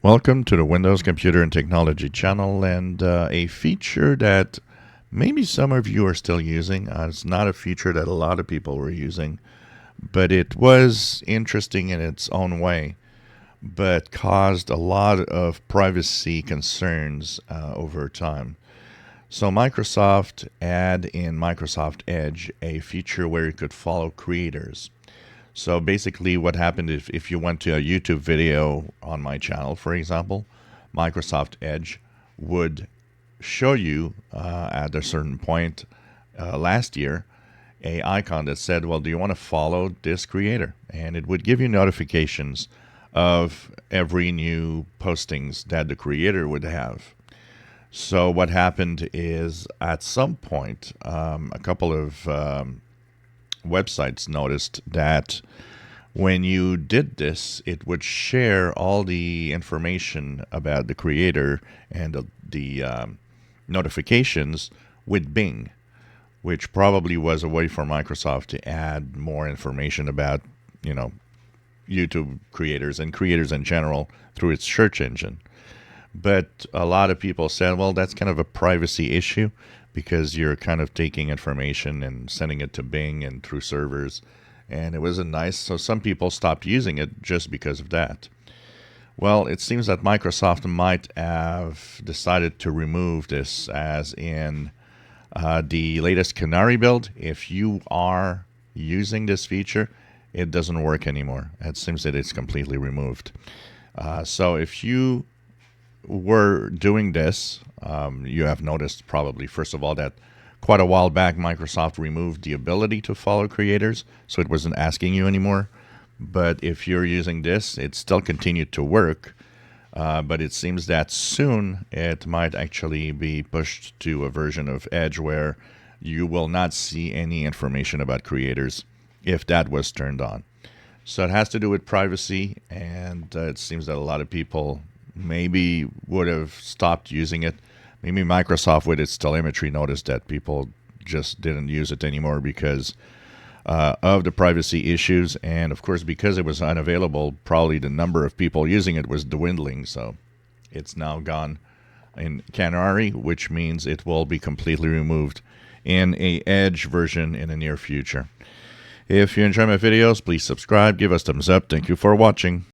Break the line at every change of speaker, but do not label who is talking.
Welcome to the Windows Computer and Technology channel, and a feature that maybe some of you are still using. It's not a feature that a lot of people were using, but it was interesting in its own way, but caused a lot of privacy concerns over time. So Microsoft had in Microsoft Edge a feature where you could follow creators. So basically, what happened if you went to a YouTube video on my channel, for example, Microsoft Edge would show you at a certain point last year a icon that said, well, do you want to follow this creator? And it would give you notifications of every new postings that the creator would have. So what happened is at some point, a couple of websites noticed that when you did this, it would share all the information about the creator and the notifications with Bing, which probably was a way for Microsoft to add more information about, YouTube creators and creators in general through its search engine. But a lot of people said, well, that's kind of a privacy issue because you're kind of taking information and sending it to Bing and through servers. And it wasn't nice. So some people stopped using it just because of that. Well, it seems that Microsoft might have decided to remove this, as in the latest Canary build. If you are using this feature, it doesn't work anymore. It seems that it's completely removed. So if you were doing this, you have noticed probably, first of all, that quite a while back, Microsoft removed the ability to follow creators, so it wasn't asking you anymore. But if you're using this, it still continued to work. But it seems that soon it might actually be pushed to a version of Edge where you will not see any information about creators if that was turned on. So it has to do with privacy, and it seems that a lot of people maybe would have stopped using it. Maybe Microsoft, with its telemetry, noticed that people just didn't use it anymore because of the privacy issues. And of course, because it was unavailable, probably the number of people using it was dwindling. So it's now gone in Canary, which means it will be completely removed in a Edge version in the near future. If you enjoy my videos, please subscribe, give us thumbs up. Thank you for watching.